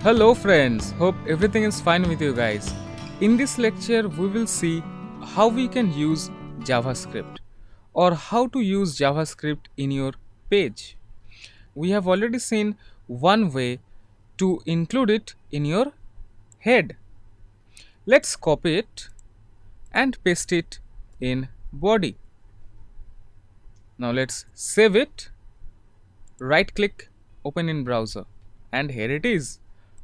Hello friends, hope everything is fine with you guys. In this lecture, we will see how we can use JavaScript or how to use JavaScript in your page. We have already seen one way to include it in your head. Let's copy it and paste it in body. Now let's save it, right click, open in browser, and here it is.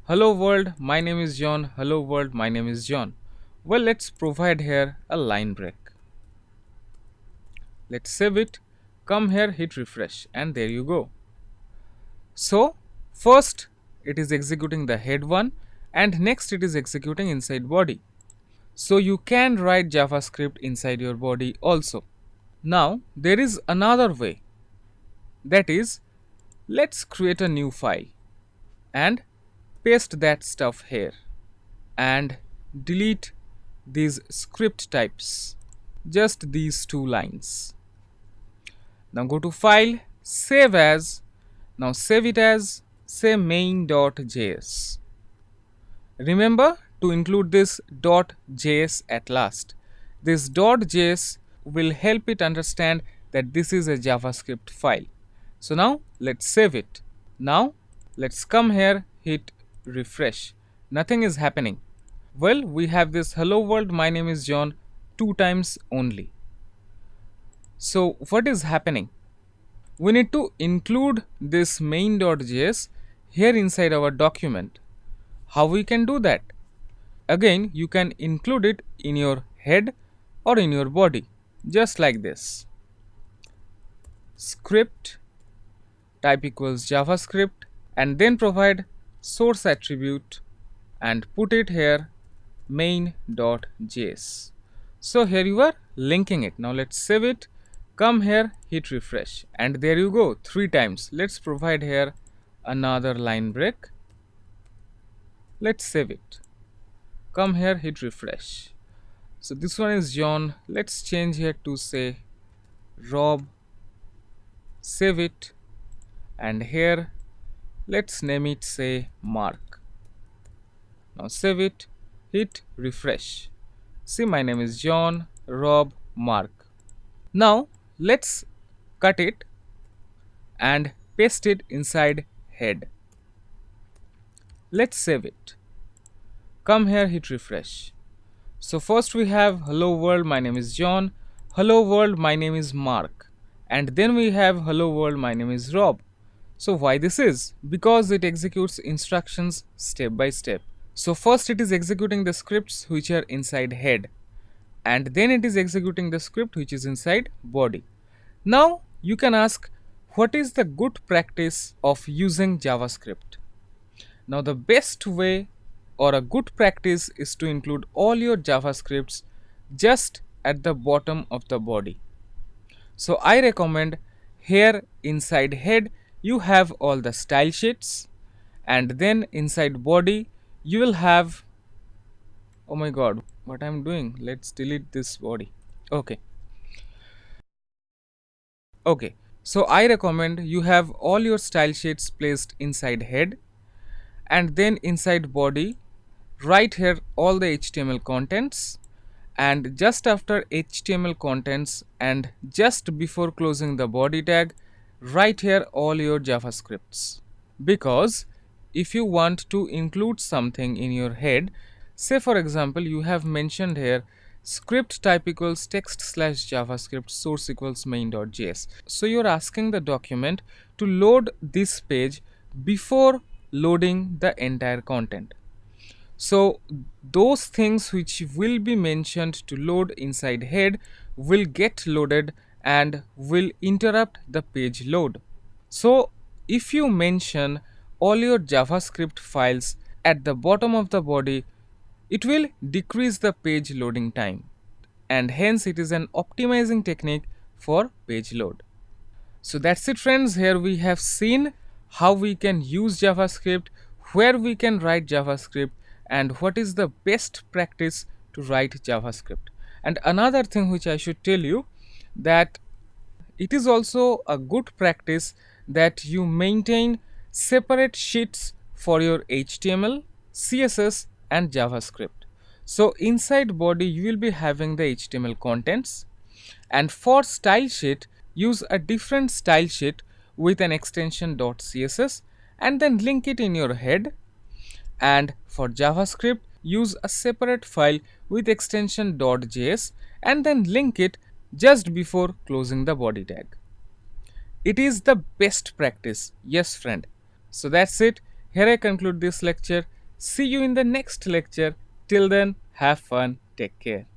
Hello world, my name is John. Hello world, my name is John. Well, let's provide here a line break. Let's save it, come here, hit refresh, and there you go. So first it is executing the head one, and next it is executing inside body. So you can write JavaScript inside your body also. Now there is another way, that is, let's create a new file and paste that stuff here and delete these script types, just these two lines. Now go to file, save as. Now save it as, say, main.js. Remember to include this .js at last. This .js will help it understand that this is a JavaScript file. So now let's save it. Now let's come here, hit refresh. Nothing is happening. Well, we have this hello world, my name is John 2 times only. So what is happening? We need to include this main.js here inside our document. How we can do that? Again, you can include it in your head or in your body, just like this. Script type equals JavaScript, and then provide source attribute and put it here main.js. So here you are linking it. Now let's save it, come here, hit refresh, and there you go, 3 times. Let's provide here another line break. Let's save it, come here, hit refresh. So this one is John. Let's change here to say Rob. Save it, and here let's name it, say, Mark. Now save it, hit refresh. See, my name is John, Rob, Mark. Now let's cut it and paste it inside head. Let's save it, come here, hit refresh. So first we have hello world, my name is John. Hello world, my name is Mark. And then we have hello world, my name is Rob. So why this is? Because it executes instructions step by step. So first it is executing the scripts which are inside head, and then it is executing the script which is inside body. Now you can ask, what is the good practice of using JavaScript? Now the best way or a good practice is to include all your JavaScripts just at the bottom of the body. So I recommend here inside head you have all the style sheets, and then inside body you will have, oh my god, what I'm doing, let's delete this body. Okay, so I recommend you have all your style sheets placed inside head, and then inside body write here all the HTML contents, and just after HTML contents and just before closing the body tag, write here all your JavaScripts. Because if you want to include something in your head, say for example you have mentioned here script type equals text slash JavaScript source equals main.js. So you're asking the document to load this page before loading the entire content. So those things which will be mentioned to load inside head will get loaded and will interrupt the page load. So if you mention all your JavaScript files at the bottom of the body, it will decrease the page loading time, and hence it is an optimizing technique for page load. So that's it friends, here we have seen how we can use JavaScript, where we can write JavaScript, and what is the best practice to write JavaScript. And another thing which I should tell you, that it is also a good practice that you maintain separate sheets for your HTML, CSS, and JavaScript. So inside body you will be having the HTML contents, and for style sheet use a different style sheet with an extension .css and then link it in your head, and for JavaScript use a separate file with extension .js and then link it just before closing the body tag. It is the best practice, yes friend. So that's it. Here I conclude this lecture. See you in the next lecture. Till then, have fun. Take care.